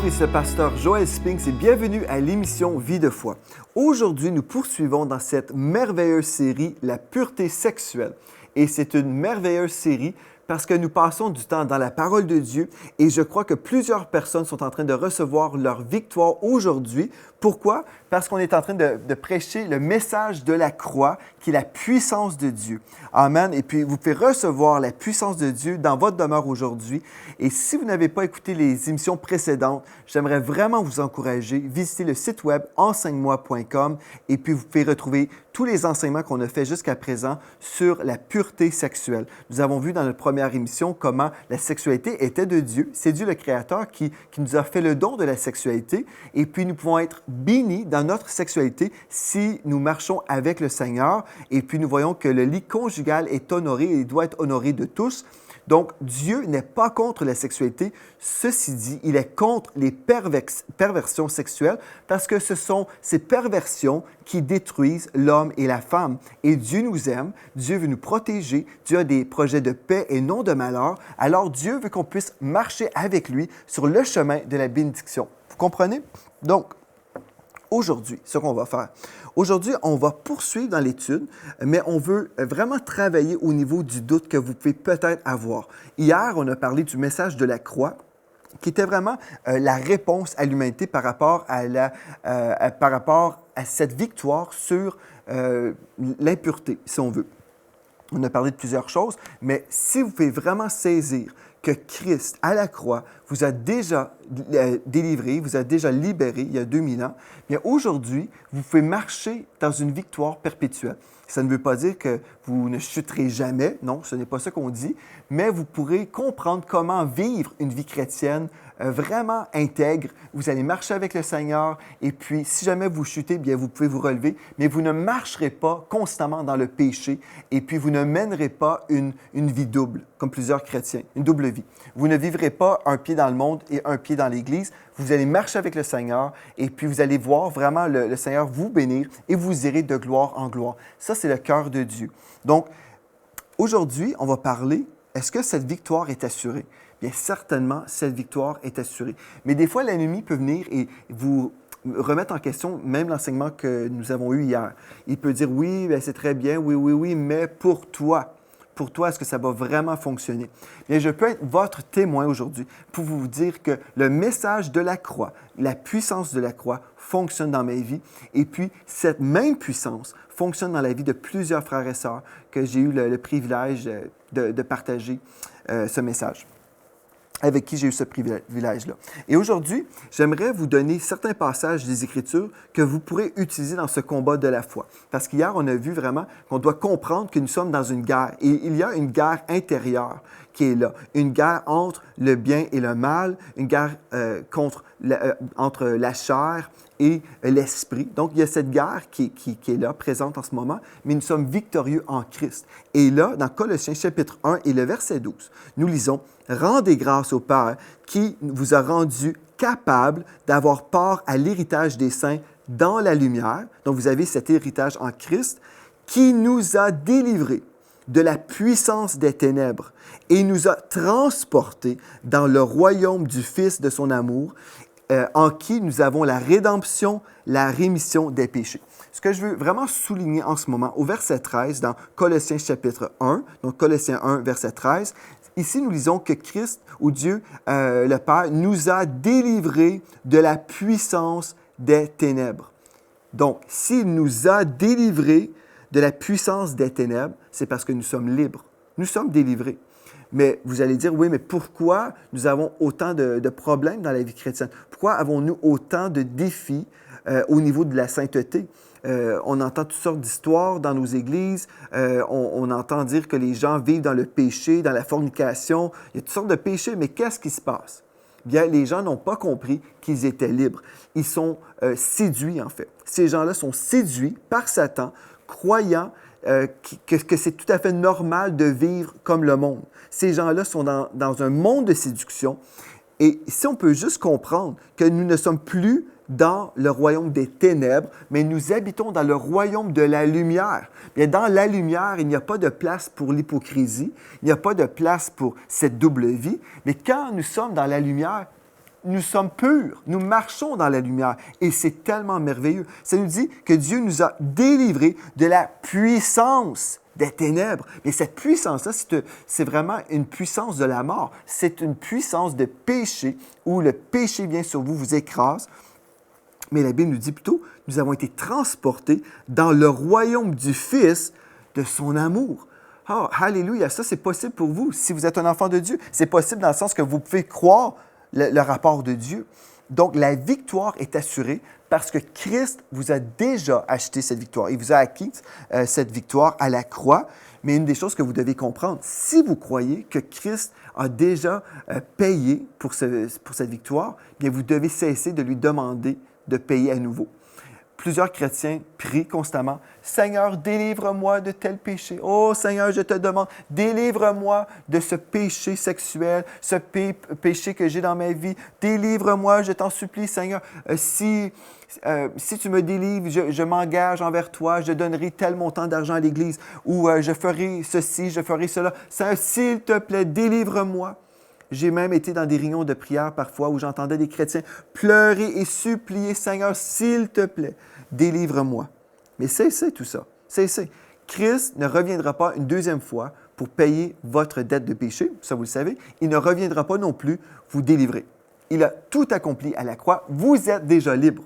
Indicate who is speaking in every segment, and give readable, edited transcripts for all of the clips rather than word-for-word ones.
Speaker 1: Bonjour, ici le pasteur Joël Spinks et bienvenue à l'émission Vie de foi. Aujourd'hui, nous poursuivons dans cette merveilleuse série La pureté sexuelle. Et c'est une merveilleuse série parce que nous passons du temps dans la parole de Dieu et je crois que plusieurs personnes sont en train de recevoir leur victoire aujourd'hui. Pourquoi? Parce qu'on est en train de prêcher le message de la croix qui est la puissance de Dieu. Amen. Et puis, vous pouvez recevoir la puissance de Dieu dans votre demeure aujourd'hui. Et si vous n'avez pas écouté les émissions précédentes, j'aimerais vraiment vous encourager. Visitez le site web enseigne-moi.com et puis vous pouvez retrouver tous les enseignements qu'on a fait jusqu'à présent sur la pureté sexuelle. Nous avons vu dans notre première émission comment la sexualité était de Dieu. C'est Dieu le Créateur qui nous a fait le don de la sexualité. Et puis, nous pouvons être bénis dans notre sexualité si nous marchons avec le Seigneur. Et puis, nous voyons que le lit conjugal est honoré et doit être honoré de tous. Donc, Dieu n'est pas contre la sexualité. Ceci dit, il est contre les perversions sexuelles parce que ce sont ces perversions qui détruisent l'homme et la femme. Et Dieu nous aime, Dieu veut nous protéger, Dieu a des projets de paix et non de malheur. Alors, Dieu veut qu'on puisse marcher avec lui sur le chemin de la bénédiction. Vous comprenez? Donc, aujourd'hui, ce qu'on va faire. Aujourd'hui, on va poursuivre dans l'étude, mais on veut vraiment travailler au niveau du doute que vous pouvez peut-être avoir. Hier, on a parlé du message de la croix, qui était vraiment la réponse à l'humanité par rapport à cette victoire sur l'impureté, si on veut. On a parlé de plusieurs choses, mais si vous pouvez vraiment saisir que Christ, à la croix, vous a déjà délivré, vous a déjà libéré il y a 2000 ans, bien aujourd'hui, vous pouvez marcher dans une victoire perpétuelle. Ça ne veut pas dire que vous ne chuterez jamais, non, ce n'est pas ça qu'on dit, mais vous pourrez comprendre comment vivre une vie chrétienne vraiment intègre. Vous allez marcher avec le Seigneur et puis si jamais vous chutez, bien vous pouvez vous relever, mais vous ne marcherez pas constamment dans le péché et puis vous ne mènerez pas une vie double, comme plusieurs chrétiens, une double vie. Vous ne vivrez pas un pied dans le monde et un pied dans l'Église. Vous allez marcher avec le Seigneur et puis vous allez voir vraiment le Seigneur vous bénir et vous irez de gloire en gloire. Ça, c'est le cœur de Dieu. Donc, aujourd'hui, on va parler, est-ce que cette victoire est assurée? Bien, certainement, cette victoire est assurée. Mais des fois, l'ennemi peut venir et vous remettre en question même l'enseignement que nous avons eu hier. Il peut dire, oui, bien, c'est très bien, oui, mais pour toi, est-ce que ça va vraiment fonctionner? Bien, je peux être votre témoin aujourd'hui pour vous dire que le message de la croix, la puissance de la croix fonctionne dans ma vie. Et puis, cette même puissance fonctionne dans la vie de plusieurs frères et sœurs que j'ai eu le privilège de partager ce message, avec qui j'ai eu ce privilège-là. Et aujourd'hui, j'aimerais vous donner certains passages des Écritures que vous pourrez utiliser dans ce combat de la foi. Parce qu'hier, on a vu vraiment qu'on doit comprendre que nous sommes dans une guerre. Et il y a une guerre intérieure qui est là. Une guerre entre le bien et le mal, une guerre entre la chair et l'esprit. Donc, il y a cette guerre qui est là, présente en ce moment, mais nous sommes victorieux en Christ. Et là, dans Colossiens chapitre 1 et le verset 12, nous lisons « Rendez grâce au Père qui vous a rendu capable d'avoir part à l'héritage des saints dans la lumière. » Donc, vous avez cet héritage en Christ qui nous a délivrés de la puissance des ténèbres et nous a transportés dans le royaume du Fils de son amour, en qui nous avons la rédemption, la rémission des péchés. Ce que je veux vraiment souligner en ce moment, au verset 13, dans Colossiens chapitre 1, donc Colossiens 1, verset 13, ici nous lisons que Christ, ou Dieu, le Père, nous a délivrés de la puissance des ténèbres. Donc, s'il nous a délivrés de la puissance des ténèbres, c'est parce que nous sommes libres. Nous sommes délivrés. Mais vous allez dire, oui, mais pourquoi nous avons autant de problèmes dans la vie chrétienne? Pourquoi avons-nous autant de défis au niveau de la sainteté? On entend toutes sortes d'histoires dans nos églises. On entend dire que les gens vivent dans le péché, dans la fornication. Il y a toutes sortes de péchés, mais qu'est-ce qui se passe? Bien, les gens n'ont pas compris qu'ils étaient libres. Ils sont séduits, en fait. Ces gens-là sont séduits par Satan, croyant que c'est tout à fait normal de vivre comme le monde. Ces gens-là sont dans un monde de séduction. Et si on peut juste comprendre que nous ne sommes plus dans le royaume des ténèbres, mais nous habitons dans le royaume de la lumière. Bien, dans la lumière, il n'y a pas de place pour l'hypocrisie, il n'y a pas de place pour cette double vie, mais quand nous sommes dans la lumière, nous sommes purs, nous marchons dans la lumière et c'est tellement merveilleux. Ça nous dit que Dieu nous a délivrés de la puissance des ténèbres. Et cette puissance-là, c'est vraiment une puissance de la mort. C'est une puissance de péché où le péché vient sur vous, vous écrase. Mais la Bible nous dit plutôt, nous avons été transportés dans le royaume du Fils de son amour. Oh, alléluia, ça c'est possible pour vous. Si vous êtes un enfant de Dieu, c'est possible dans le sens que vous pouvez croire le rapport de Dieu. Donc, la victoire est assurée parce que Christ vous a déjà acheté cette victoire. Il vous a acquis cette victoire à la croix. Mais une des choses que vous devez comprendre, si vous croyez que Christ a déjà payé pour cette victoire, bien vous devez cesser de lui demander de payer à nouveau. Plusieurs chrétiens prient constamment, « Seigneur, délivre-moi de tel péché. Oh Seigneur, je te demande, délivre-moi de ce péché sexuel, ce péché que j'ai dans ma vie. Délivre-moi, je t'en supplie, Seigneur. Si tu me délivres, je m'engage envers toi, je donnerai tel montant d'argent à l'Église, ou je ferai ceci, je ferai cela. Seigneur, s'il te plaît, délivre-moi. » J'ai même été dans des réunions de prière parfois où j'entendais des chrétiens pleurer et supplier, « Seigneur, s'il te plaît, délivre-moi. » Mais cessez tout ça. Cessez. Christ ne reviendra pas une deuxième fois pour payer votre dette de péché, ça vous le savez. Il ne reviendra pas non plus vous délivrer. Il a tout accompli à la croix. Vous êtes déjà libre.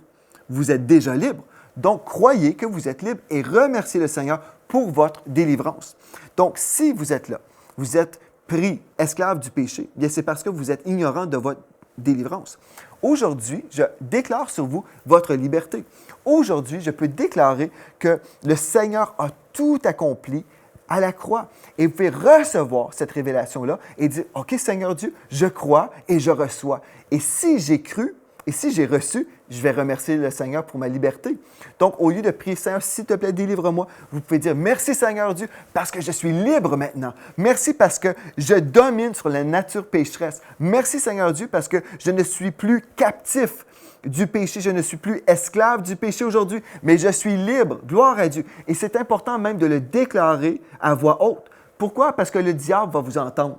Speaker 1: Vous êtes déjà libre. Donc, croyez que vous êtes libre et remerciez le Seigneur pour votre délivrance. Donc, si vous êtes là, vous êtes pris esclave du péché, bien c'est parce que vous êtes ignorant de votre délivrance. Aujourd'hui, je déclare sur vous votre liberté. Aujourd'hui, je peux déclarer que le Seigneur a tout accompli à la croix. Et vous pouvez recevoir cette révélation-là et dire, « OK, Seigneur Dieu, je crois et je reçois. Et si j'ai cru et si j'ai reçu, je vais remercier le Seigneur pour ma liberté. » Donc, au lieu de prier, « Seigneur, s'il te plaît, délivre-moi », vous pouvez dire, « Merci Seigneur Dieu, parce que je suis libre maintenant. Merci parce que je domine sur la nature pécheresse. Merci Seigneur Dieu, parce que je ne suis plus captif du péché, je ne suis plus esclave du péché aujourd'hui, mais je suis libre. Gloire à Dieu. » Et c'est important même de le déclarer à voix haute. Pourquoi? Parce que le diable va vous entendre.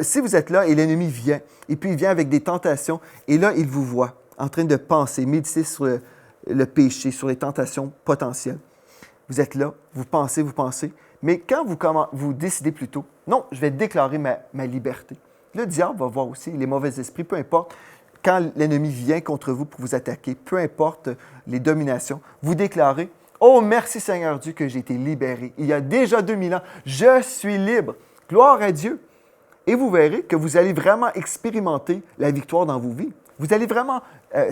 Speaker 1: Si vous êtes là et l'ennemi vient, et puis il vient avec des tentations, et là, il vous voit en train de penser, méditer sur le péché, sur les tentations potentielles. Vous êtes là, vous pensez, mais quand vous décidez plutôt, non, je vais déclarer ma liberté. Le diable va voir aussi les mauvais esprits, peu importe, quand l'ennemi vient contre vous pour vous attaquer, peu importe les dominations, vous déclarez, « Oh, merci Seigneur Dieu que j'ai été libéré. Il y a déjà 2000 ans, je suis libre. Gloire à Dieu. » Et vous verrez que vous allez vraiment expérimenter la victoire dans vos vies. Vous allez vraiment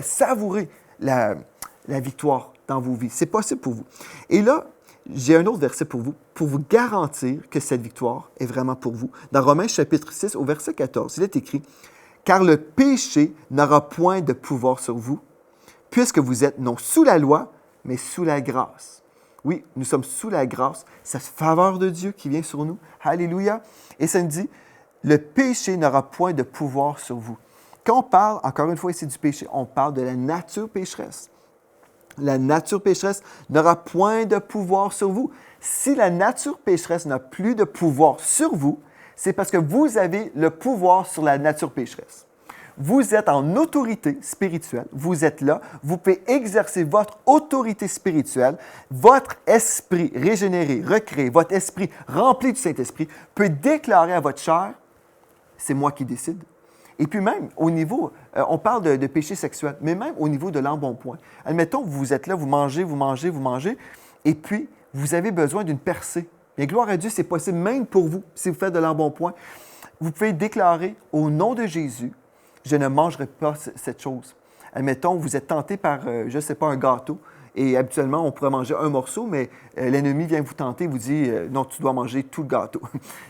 Speaker 1: savourer la victoire dans vos vies. C'est possible pour vous. Et là, j'ai un autre verset pour vous garantir que cette victoire est vraiment pour vous. Dans Romains chapitre 6, au verset 14, il est écrit, « Car le péché n'aura point de pouvoir sur vous, puisque vous êtes non sous la loi, mais sous la grâce. » Oui, nous sommes sous la grâce, cette faveur de Dieu qui vient sur nous. Alléluia. Et ça nous dit, le péché n'aura point de pouvoir sur vous. Quand on parle, encore une fois ici du péché, on parle de la nature pécheresse. La nature pécheresse n'aura point de pouvoir sur vous. Si la nature pécheresse n'a plus de pouvoir sur vous, c'est parce que vous avez le pouvoir sur la nature pécheresse. Vous êtes en autorité spirituelle, vous êtes là, vous pouvez exercer votre autorité spirituelle, votre esprit régénéré, recréé, votre esprit rempli du Saint-Esprit peut déclarer à votre chair, c'est moi qui décide. Et puis même au niveau, on parle de péché sexuel, mais même au niveau de l'embonpoint. Admettons, vous êtes là, vous mangez, et puis vous avez besoin d'une percée. Bien, gloire à Dieu, c'est possible même pour vous, si vous faites de l'embonpoint. Vous pouvez déclarer au nom de Jésus, je ne mangerai pas cette chose. Admettons, vous êtes tenté par, je ne sais pas, un gâteau, et habituellement, on pourrait manger un morceau, mais l'ennemi vient vous tenter, vous dit, non, tu dois manger tout le gâteau.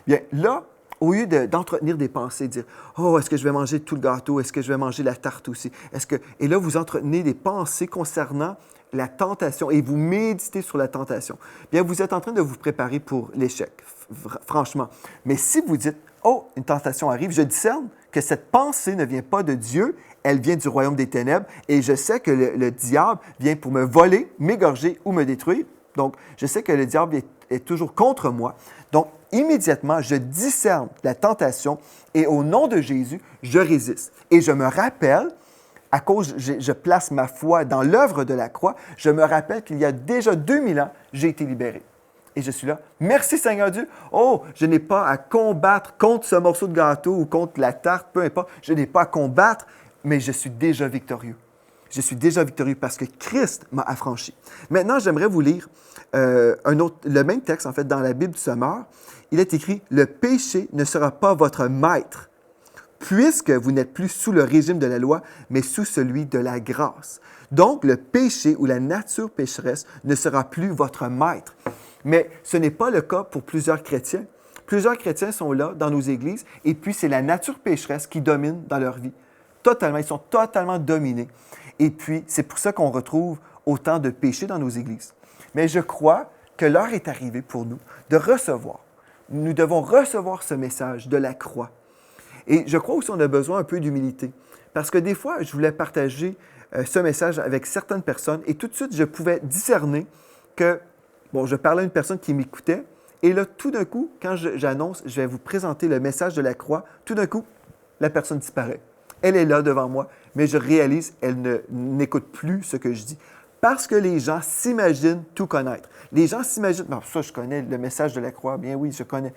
Speaker 1: Bien, là, au lieu d'entretenir des pensées, dire « Oh, est-ce que je vais manger tout le gâteau? Est-ce que je vais manger la tarte aussi? » Et là, vous entretenez des pensées concernant la tentation et vous méditez sur la tentation. Bien, vous êtes en train de vous préparer pour l'échec, franchement. Mais si vous dites « Oh, une tentation arrive », je discerne que cette pensée ne vient pas de Dieu, elle vient du royaume des ténèbres et je sais que le diable vient pour me voler, m'égorger ou me détruire. Donc, je sais que le diable est toujours contre moi. Donc, immédiatement, je discerne la tentation et au nom de Jésus, je résiste. Et je me rappelle, à cause, je place ma foi dans l'œuvre de la croix, je me rappelle qu'il y a déjà 2000 ans, j'ai été libéré. Et je suis là. Merci Seigneur Dieu. Oh, je n'ai pas à combattre contre ce morceau de gâteau ou contre la tarte, peu importe. Je n'ai pas à combattre, mais je suis déjà victorieux. Je suis déjà victorieux parce que Christ m'a affranchi. Maintenant, j'aimerais vous lire le même texte, en fait, dans la Bible du Sommeur. Il est écrit « Le péché ne sera pas votre maître, puisque vous n'êtes plus sous le régime de la loi, mais sous celui de la grâce. Donc, le péché ou la nature pécheresse ne sera plus votre maître. » Mais ce n'est pas le cas pour plusieurs chrétiens. Plusieurs chrétiens sont là dans nos églises et puis c'est la nature pécheresse qui domine dans leur vie. Totalement, ils sont totalement dominés. Et puis, c'est pour ça qu'on retrouve autant de péchés dans nos églises. Mais je crois que l'heure est arrivée pour nous de recevoir. Nous devons recevoir ce message de la croix. Et je crois aussi qu'on a besoin un peu d'humilité. Parce que des fois, je voulais partager ce message avec certaines personnes et tout de suite, je pouvais discerner que, bon, je parlais à une personne qui m'écoutait et là, tout d'un coup, quand j'annonce, je vais vous présenter le message de la croix, tout d'un coup, la personne disparaît. Elle est là devant moi, mais je réalise qu'elle n'écoute plus ce que je dis. Parce que les gens s'imaginent tout connaître. Les gens s'imaginent, bon, ça, je connais le message de la croix, bien oui, je connais.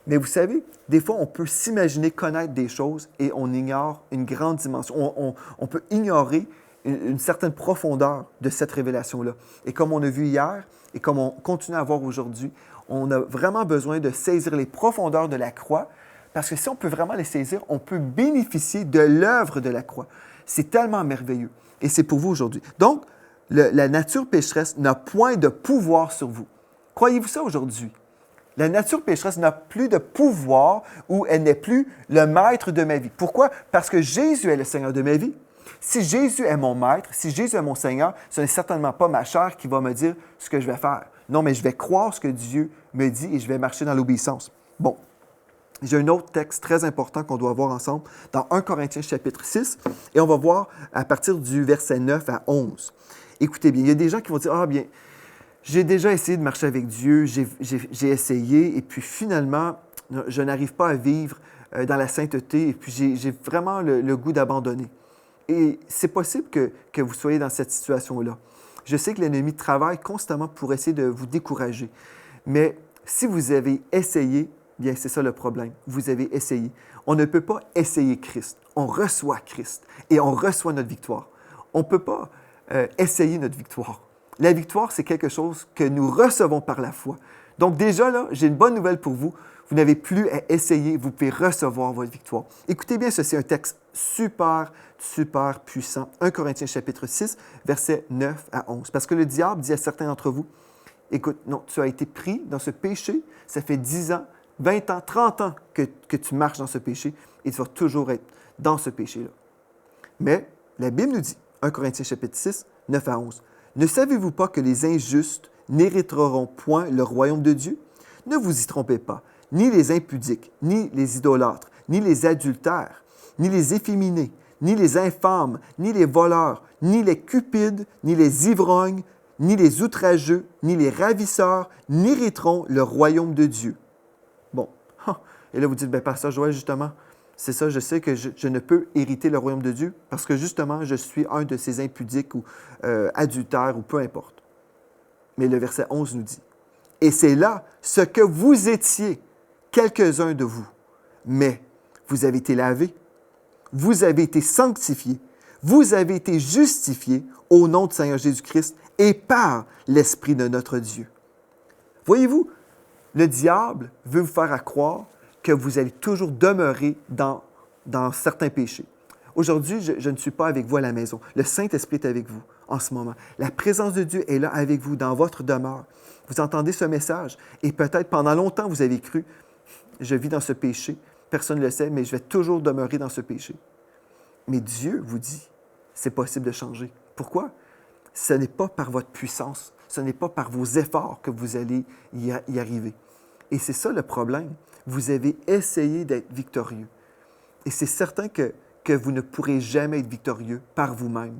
Speaker 1: Mais vous savez, des fois, on peut s'imaginer connaître des choses et on ignore une grande dimension. On peut ignorer une certaine profondeur de cette révélation-là. Et comme on a vu hier et comme on continue à voir aujourd'hui, on a vraiment besoin de saisir les profondeurs de la croix parce que si on peut vraiment les saisir, on peut bénéficier de l'œuvre de la croix. C'est tellement merveilleux. Et c'est pour vous aujourd'hui. Donc, la nature pécheresse n'a point de pouvoir sur vous. Croyez-vous ça aujourd'hui? La nature pécheresse n'a plus de pouvoir ou elle n'est plus le maître de ma vie. Pourquoi? Parce que Jésus est le Seigneur de ma vie. Si Jésus est mon maître, si Jésus est mon Seigneur, ce n'est certainement pas ma chair qui va me dire ce que je vais faire. Non, mais je vais croire ce que Dieu me dit et je vais marcher dans l'obéissance. Bon, j'ai un autre texte très important qu'on doit voir ensemble dans 1 Corinthiens chapitre 6 et on va voir à partir du verset 9 à 11. Écoutez bien, il y a des gens qui vont dire « Ah bien, j'ai déjà essayé de marcher avec Dieu, j'ai essayé et puis finalement, je n'arrive pas à vivre dans la sainteté et puis j'ai vraiment le goût d'abandonner. » Et c'est possible que vous soyez dans cette situation-là. Je sais que l'ennemi travaille constamment pour essayer de vous décourager. Mais si vous avez essayé, bien c'est ça le problème. Vous avez essayé. On ne peut pas essayer Christ. On reçoit Christ et on reçoit notre victoire. On ne peut pas essayer notre victoire. La victoire, c'est quelque chose que nous recevons par la foi. Donc déjà, là, j'ai une bonne nouvelle pour vous. Vous n'avez plus à essayer, vous pouvez recevoir votre victoire. Écoutez bien, ceci est un texte super, super puissant. 1 Corinthiens chapitre 6, versets 9 à 11. Parce que le diable dit à certains d'entre vous, « Écoute, non, tu as été pris dans ce péché, ça fait 10 ans, 20 ans, 30 ans que tu marches dans ce péché et tu vas toujours être dans ce péché-là. » Mais la Bible nous dit, 1 Corinthiens chapitre 6, 9 à 11, « Ne savez-vous pas que les injustes n'hériteront point le royaume de Dieu? Ne vous y trompez pas. Ni les impudiques, ni les idolâtres, ni les adultères, ni les efféminés, ni les infâmes, ni les voleurs, ni les cupides, ni les ivrognes, ni les outrageux, ni les ravisseurs n'hériteront le royaume de Dieu. » Bon. Et là, vous dites, bien, Pasteur Joël, justement, c'est ça, je sais que je ne peux hériter le royaume de Dieu parce que, justement, je suis un de ces impudiques ou adultères ou peu importe. Mais le verset 11 nous dit, « Et c'est là ce que vous étiez, quelques-uns de vous, mais vous avez été lavés, vous avez été sanctifiés, vous avez été justifiés au nom du Seigneur Jésus-Christ et par l'Esprit de notre Dieu. » Voyez-vous, le diable veut vous faire croire que vous allez toujours demeurer dans certains péchés. Aujourd'hui, je ne suis pas avec vous à la maison. Le Saint-Esprit est avec vous en ce moment. La présence de Dieu est là avec vous dans votre demeure. Vous entendez ce message et peut-être pendant longtemps vous avez cru « Je vis dans ce péché, personne ne le sait, mais je vais toujours demeurer dans ce péché. » Mais Dieu vous dit « C'est possible de changer. » Pourquoi? Ce n'est pas par votre puissance, ce n'est pas par vos efforts que vous allez y arriver. Et c'est ça le problème. Vous avez essayé d'être victorieux. Et c'est certain que vous ne pourrez jamais être victorieux par vous-même.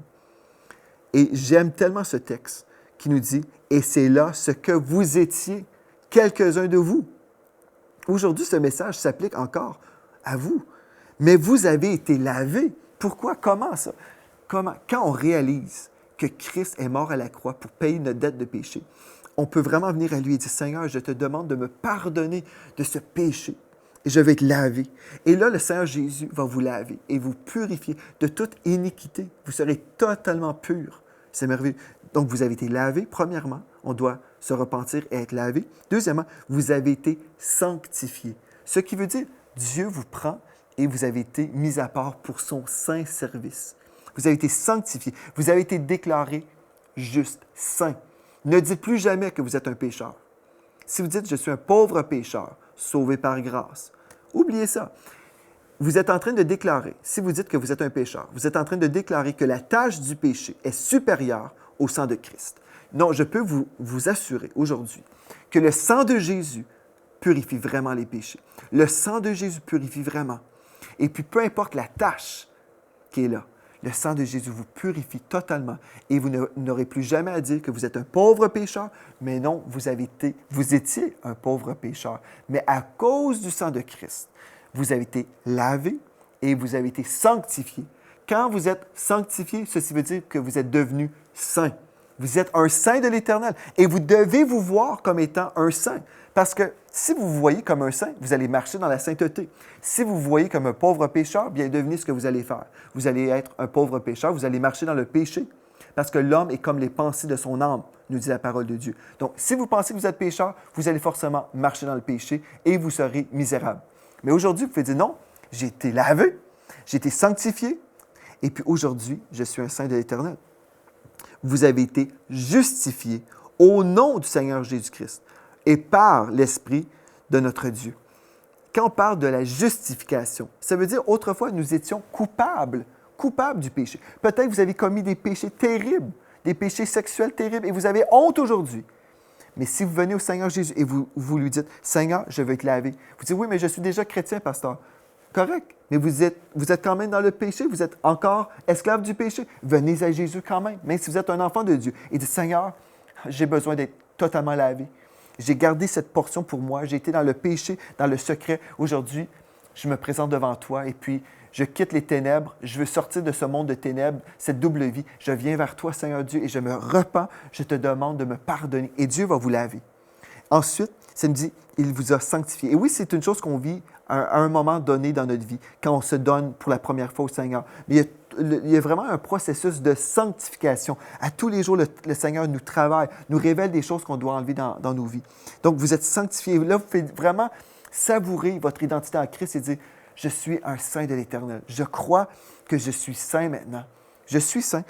Speaker 1: Et j'aime tellement ce texte qui nous dit « Et c'est là ce que vous étiez, quelques-uns de vous. » Aujourd'hui, ce message s'applique encore à vous. Mais vous avez été lavés. Pourquoi? Comment ça? Comment? Quand on réalise que Christ est mort à la croix pour payer notre dette de péché, on peut vraiment venir à lui et dire « Seigneur, je te demande de me pardonner de ce péché. Et je vais être lavé. » Et là, le Seigneur Jésus va vous laver et vous purifier de toute iniquité. Vous serez totalement purs. C'est merveilleux. Donc, vous avez été lavé. Premièrement, on doit se repentir et être lavé. Deuxièmement, vous avez été sanctifiés. Ce qui veut dire, Dieu vous prend et vous avez été mis à part pour son saint service. Vous avez été sanctifiés. Vous avez été déclarés juste, saints. Ne dites plus jamais que vous êtes un pécheur. Si vous dites « Je suis un pauvre pécheur, sauvé par grâce », oubliez ça. Vous êtes en train de déclarer, si vous dites que vous êtes un pécheur, vous êtes en train de déclarer que la tâche du péché est supérieure au sang de Christ. Non, je peux vous assurer aujourd'hui que le sang de Jésus purifie vraiment les péchés. Le sang de Jésus purifie vraiment. Et puis, peu importe la tâche qui est là, le sang de Jésus vous purifie totalement et vous n'aurez plus jamais à dire que vous êtes un pauvre pécheur, mais non, vous étiez un pauvre pécheur. Mais à cause du sang de Christ, vous avez été lavé et vous avez été sanctifié. Quand vous êtes sanctifié, ceci veut dire que vous êtes devenu saint. Vous êtes un saint de l'Éternel et vous devez vous voir comme étant un saint. Parce que si vous vous voyez comme un saint, vous allez marcher dans la sainteté. Si vous vous voyez comme un pauvre pécheur, bien devinez ce que vous allez faire. Vous allez être un pauvre pécheur, vous allez marcher dans le péché. Parce que l'homme est comme les pensées de son âme, nous dit la parole de Dieu. Donc, si vous pensez que vous êtes pécheur, vous allez forcément marcher dans le péché et vous serez misérable. Mais aujourd'hui, vous pouvez dire non, j'ai été lavé, j'ai été sanctifié, et puis aujourd'hui, je suis un saint de l'Éternel. Vous avez été justifiés au nom du Seigneur Jésus-Christ et par l'Esprit de notre Dieu. Quand on parle de la justification, ça veut dire autrefois nous étions coupables du péché. Peut-être que vous avez commis des péchés terribles, des péchés sexuels terribles et vous avez honte aujourd'hui. Mais si vous venez au Seigneur Jésus et vous lui dites « Seigneur, je veux être lavé », vous dites « Oui, mais je suis déjà chrétien, pasteur. » Correct, mais vous êtes quand même dans le péché, vous êtes encore esclave du péché. Venez à Jésus quand même si vous êtes un enfant de Dieu. Et dites « Seigneur, j'ai besoin d'être totalement lavé. J'ai gardé cette portion pour moi. J'ai été dans le péché, dans le secret. Aujourd'hui, je me présente devant toi et puis je quitte les ténèbres. Je veux sortir de ce monde de ténèbres, cette double vie. Je viens vers toi, Seigneur Dieu, et je me repens. Je te demande de me pardonner. Et Dieu va vous laver. Ensuite, ça me dit, il vous a sanctifié. Et oui, c'est une chose qu'on vit à un moment donné dans notre vie, quand on se donne pour la première fois au Seigneur. Mais il y a vraiment un processus de sanctification. À tous les jours, le Seigneur nous travaille, nous révèle des choses qu'on doit enlever dans nos vies. Donc, vous êtes sanctifiés. Là, vous faites vraiment savourer votre identité en Christ et dire, je suis un saint de l'Éternel. Je crois que je suis saint maintenant. Je suis saint,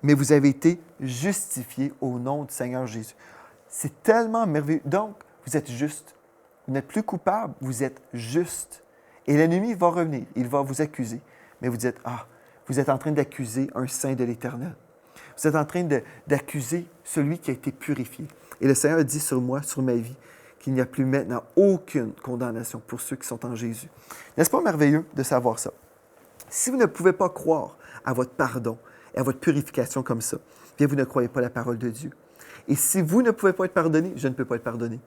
Speaker 1: mais vous avez été justifiés au nom du Seigneur Jésus. C'est tellement merveilleux. Donc, vous êtes juste. Vous n'êtes plus coupable, vous êtes juste. Et l'ennemi va revenir, il va vous accuser. Mais vous dites, vous êtes en train d'accuser un saint de l'Éternel. Vous êtes en train d'accuser celui qui a été purifié. Et le Seigneur dit sur moi, sur ma vie, qu'il n'y a plus maintenant aucune condamnation pour ceux qui sont en Jésus. N'est-ce pas merveilleux de savoir ça? Si vous ne pouvez pas croire à votre pardon et à votre purification comme ça, bien vous ne croyez pas la parole de Dieu. Et si vous ne pouvez pas être pardonné, je ne peux pas être pardonné.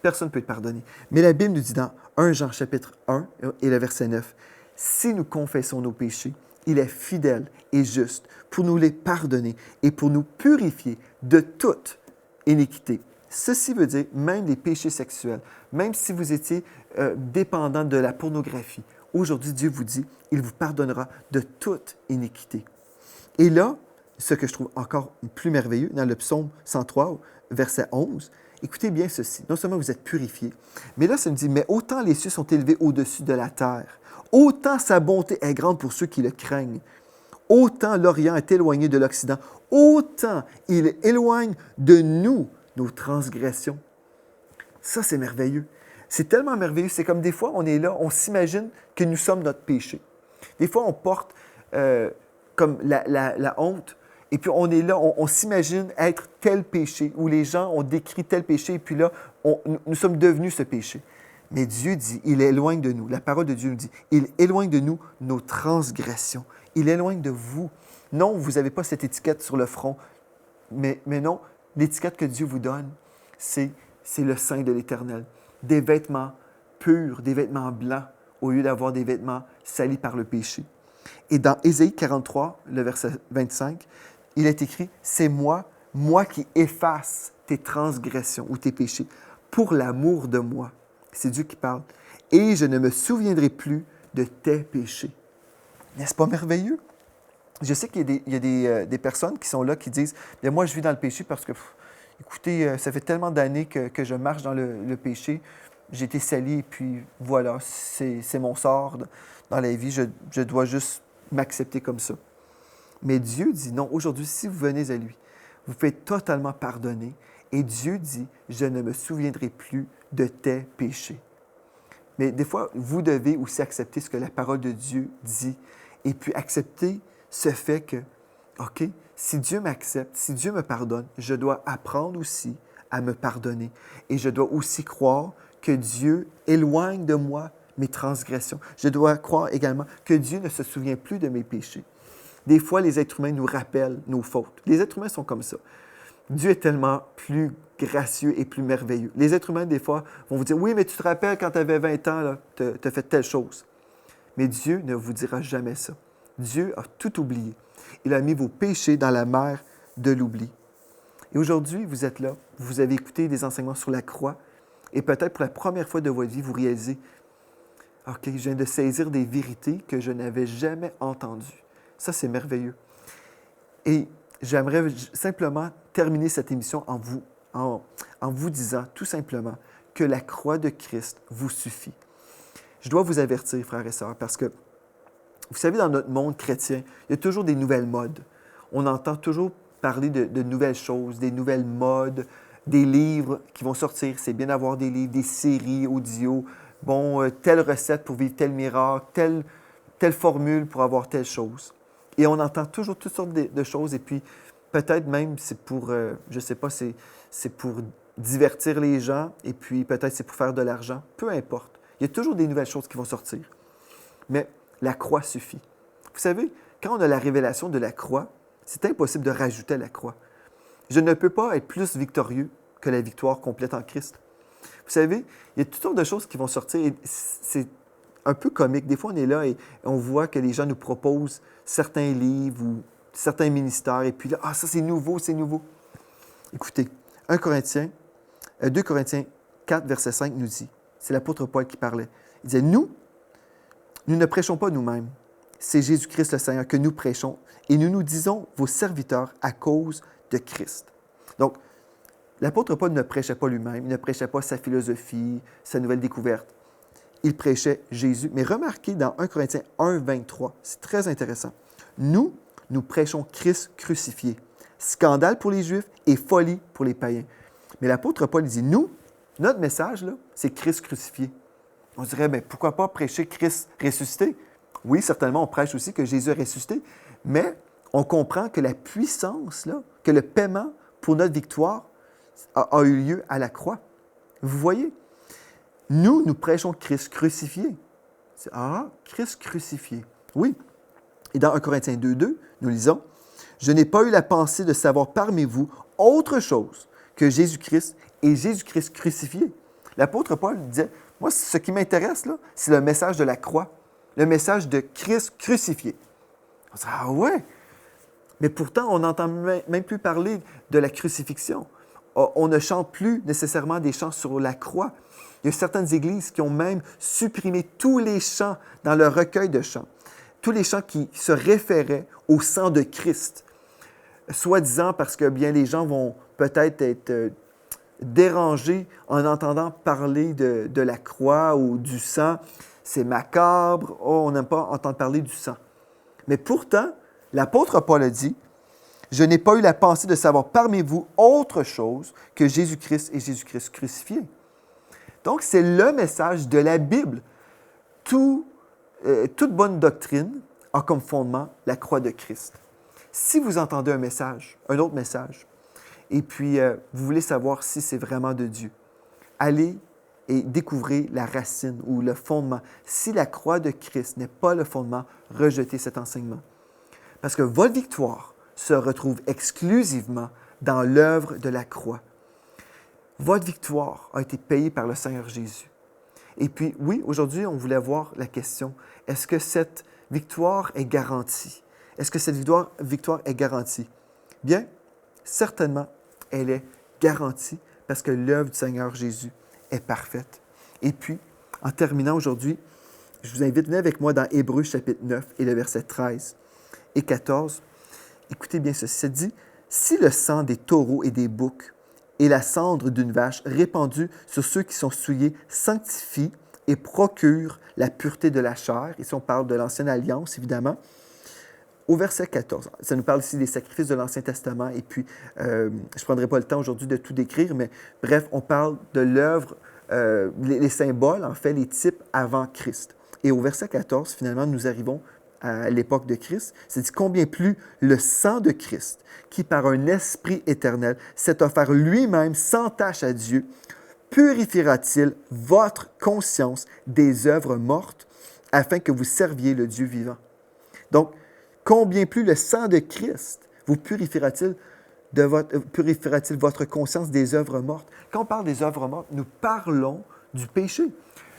Speaker 1: Personne ne peut être pardonné. Mais la Bible nous dit dans 1 Jean chapitre 1 et le verset 9, « Si nous confessons nos péchés, il est fidèle et juste pour nous les pardonner et pour nous purifier de toute iniquité. » Ceci veut dire même les péchés sexuels, même si vous étiez dépendant de la pornographie. Aujourd'hui, Dieu vous dit, il vous pardonnera de toute iniquité. Et là, ce que je trouve encore plus merveilleux, dans le psaume 103, verset 11, écoutez bien ceci. Non seulement vous êtes purifiés, mais là, ça me dit, mais autant les cieux sont élevés au-dessus de la terre, autant sa bonté est grande pour ceux qui le craignent. Autant l'Orient est éloigné de l'Occident, autant il éloigne de nous nos transgressions. Ça, c'est merveilleux. C'est tellement merveilleux. C'est comme des fois, on est là, on s'imagine que nous sommes notre péché. Des fois, on porte comme la honte. Et puis, on est là, on s'imagine être tel péché, où les gens ont décrit tel péché, et puis là, nous sommes devenus ce péché. Mais Dieu dit, il éloigne de nous, la parole de Dieu nous dit, il éloigne de nous nos transgressions. Il éloigne de vous. Non, vous n'avez pas cette étiquette sur le front, mais non, l'étiquette que Dieu vous donne, c'est le sein de l'Éternel. Des vêtements purs, des vêtements blancs, au lieu d'avoir des vêtements salis par le péché. Et dans Ésaïe 43, le verset 25, il est écrit, « C'est moi, moi qui efface tes transgressions ou tes péchés, pour l'amour de moi. » C'est Dieu qui parle. « Et je ne me souviendrai plus de tes péchés. » N'est-ce pas merveilleux? Je sais qu'il y a des personnes qui sont là qui disent, « Moi, je vis dans le péché parce que, écoutez, ça fait tellement d'années que je marche dans le péché. J'ai été sali et puis voilà, c'est mon sort dans la vie. Je dois juste m'accepter comme ça. » Mais Dieu dit, non, aujourd'hui, si vous venez à lui, vous faites totalement pardonner. Et Dieu dit, je ne me souviendrai plus de tes péchés. Mais des fois, vous devez aussi accepter ce que la parole de Dieu dit et puis accepter ce fait que, OK, si Dieu m'accepte, si Dieu me pardonne, je dois apprendre aussi à me pardonner. Et je dois aussi croire que Dieu éloigne de moi mes transgressions. Je dois croire également que Dieu ne se souvient plus de mes péchés. Des fois, les êtres humains nous rappellent nos fautes. Les êtres humains sont comme ça. Dieu est tellement plus gracieux et plus merveilleux. Les êtres humains, des fois, vont vous dire, « Oui, mais tu te rappelles quand tu avais 20 ans, tu as fait telle chose. » Mais Dieu ne vous dira jamais ça. Dieu a tout oublié. Il a mis vos péchés dans la mer de l'oubli. Et aujourd'hui, vous êtes là, vous avez écouté des enseignements sur la croix, et peut-être pour la première fois de votre vie, vous réalisez, « OK, je viens de saisir des vérités que je n'avais jamais entendues. » Ça, c'est merveilleux. Et j'aimerais simplement terminer cette émission en vous disant tout simplement que la croix de Christ vous suffit. Je dois vous avertir, frères et sœurs, parce que, vous savez, dans notre monde chrétien, il y a toujours des nouvelles modes. On entend toujours parler de nouvelles choses, des nouvelles modes, des livres qui vont sortir. C'est bien d'avoir des livres, des séries audio. Bon, telle recette pour vivre tel miracle, telle formule pour avoir telle chose. Et on entend toujours toutes sortes de choses. Et puis, peut-être même, c'est pour, je ne sais pas, c'est pour divertir les gens. Et puis, peut-être c'est pour faire de l'argent. Peu importe. Il y a toujours des nouvelles choses qui vont sortir. Mais la croix suffit. Vous savez, quand on a la révélation de la croix, c'est impossible de rajouter à la croix. Je ne peux pas être plus victorieux que la victoire complète en Christ. Vous savez, il y a toutes sortes de choses qui vont sortir. Et c'est un peu comique. Des fois, on est là et on voit que les gens nous proposent certains livres ou certains ministères. Et puis là, ça, c'est nouveau, c'est nouveau. Écoutez, 2 Corinthiens 4, verset 5 nous dit, c'est l'apôtre Paul qui parlait. Il disait, nous ne prêchons pas nous-mêmes. C'est Jésus-Christ le Seigneur que nous prêchons et nous nous disons vos serviteurs à cause de Christ. Donc, l'apôtre Paul ne prêchait pas lui-même, il ne prêchait pas sa philosophie, sa nouvelle découverte. Il prêchait Jésus. Mais remarquez dans 1 Corinthiens 1, 23, c'est très intéressant. Nous prêchons Christ crucifié. Scandale pour les Juifs et folie pour les païens. Mais l'apôtre Paul dit, notre message, là, c'est Christ crucifié. On dirait, mais pourquoi pas prêcher Christ ressuscité? Oui, certainement, on prêche aussi que Jésus est ressuscité, mais on comprend que la puissance, là, que le paiement pour notre victoire a eu lieu à la croix. Vous voyez? Nous prêchons Christ crucifié. Christ crucifié. Oui. Et dans 1 Corinthiens 2, 2, nous lisons, « Je n'ai pas eu la pensée de savoir parmi vous autre chose que Jésus-Christ et Jésus-Christ crucifié. » L'apôtre Paul disait, « Moi, ce qui m'intéresse, là, c'est le message de la croix, le message de Christ crucifié. » On dit, « Ah ouais! » Mais pourtant, on n'entend même plus parler de la crucifixion. On ne chante plus nécessairement des chants sur la croix. Il y a certaines églises qui ont même supprimé tous les chants dans leur recueil de chants, tous les chants qui se référaient au sang de Christ, soi-disant parce que bien les gens vont peut-être être dérangés en entendant parler de la croix ou du sang. C'est macabre, on n'aime pas entendre parler du sang. Mais pourtant, l'apôtre Paul a dit, « Je n'ai pas eu la pensée de savoir parmi vous autre chose que Jésus-Christ et Jésus-Christ crucifié. » Donc, c'est le message de la Bible. Toute bonne doctrine a comme fondement la croix de Christ. Si vous entendez un autre message, et puis vous voulez savoir si c'est vraiment de Dieu, allez et découvrez la racine ou le fondement. Si la croix de Christ n'est pas le fondement, rejetez cet enseignement. Parce que votre victoire se retrouve exclusivement dans l'œuvre de la croix. Votre victoire a été payée par le Seigneur Jésus. Et puis, oui, aujourd'hui, on voulait voir la question, est-ce que cette victoire est garantie? Est-ce que cette victoire est garantie? Bien, certainement, elle est garantie parce que l'œuvre du Seigneur Jésus est parfaite. Et puis, en terminant aujourd'hui, je vous invite, venez avec moi dans Hébreux chapitre 9 et le verset 13 et 14. Écoutez bien ceci, ça dit, « Si le sang des taureaux et des boucs et la cendre d'une vache répandue sur ceux qui sont souillés sanctifie et procure la pureté de la chair. » Ici, on parle de l'Ancienne Alliance, évidemment. Au verset 14, ça nous parle ici des sacrifices de l'Ancien Testament. Et puis, je ne prendrai pas le temps aujourd'hui de tout décrire, mais bref, on parle de l'œuvre, les symboles, en fait, les types avant Christ. Et au verset 14, finalement, nous arrivons à l'époque de Christ. C'est dit combien plus le sang de Christ, qui par un esprit éternel s'est offert lui-même sans tache à Dieu, purifiera-t-il votre conscience des œuvres mortes afin que vous serviez le Dieu vivant. Donc, combien plus le sang de Christ vous purifiera-t-il votre conscience des œuvres mortes? Quand on parle des œuvres mortes, nous parlons du péché.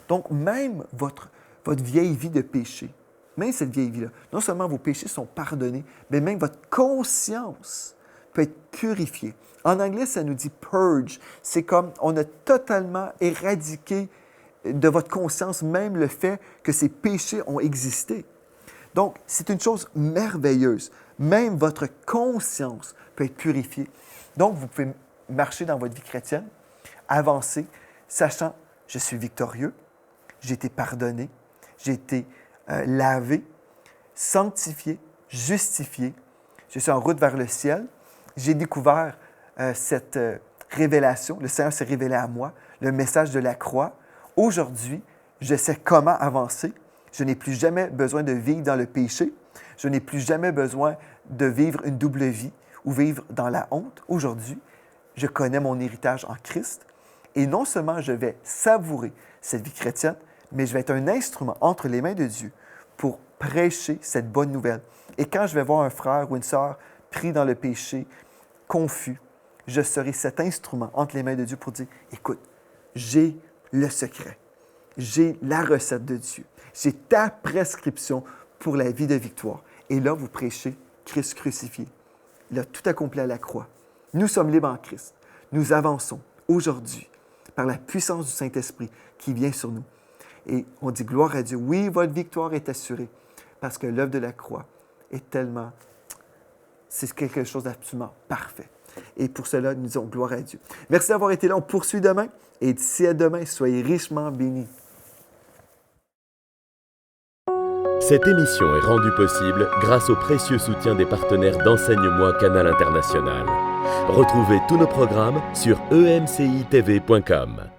Speaker 1: Donc, même votre vieille vie de péché, même cette vieille vie-là, non seulement vos péchés sont pardonnés, mais même votre conscience peut être purifiée. En anglais, ça nous dit « purge ». C'est comme on a totalement éradiqué de votre conscience même le fait que ces péchés ont existé. Donc, c'est une chose merveilleuse. Même votre conscience peut être purifiée. Donc, vous pouvez marcher dans votre vie chrétienne, avancer, sachant « je suis victorieux, j'ai été pardonné, j'ai été lavé, sanctifié, justifié. Je suis en route vers le ciel. J'ai découvert cette révélation. Le Seigneur s'est révélé à moi, le message de la croix. Aujourd'hui, je sais comment avancer. Je n'ai plus jamais besoin de vivre dans le péché. Je n'ai plus jamais besoin de vivre une double vie ou vivre dans la honte. Aujourd'hui, je connais mon héritage en Christ. Et non seulement je vais savourer cette vie chrétienne, mais je vais être un instrument entre les mains de Dieu pour prêcher cette bonne nouvelle. Et quand je vais voir un frère ou une sœur pris dans le péché, confus, je serai cet instrument entre les mains de Dieu pour dire, écoute, j'ai le secret, j'ai la recette de Dieu, j'ai ta prescription pour la vie de victoire. Et là, vous prêchez Christ crucifié. Il a tout accompli à la croix. Nous sommes libres en Christ. Nous avançons aujourd'hui par la puissance du Saint-Esprit qui vient sur nous. Et on dit gloire à Dieu. Oui, votre victoire est assurée parce que l'œuvre de la croix est tellement... C'est quelque chose d'absolument parfait. Et pour cela, nous disons gloire à Dieu. Merci d'avoir été là. On poursuit demain. Et d'ici à demain, soyez richement bénis.
Speaker 2: Cette émission est rendue possible grâce au précieux soutien des partenaires d'Enseigne-moi Canal International. Retrouvez tous nos programmes sur emcitv.com.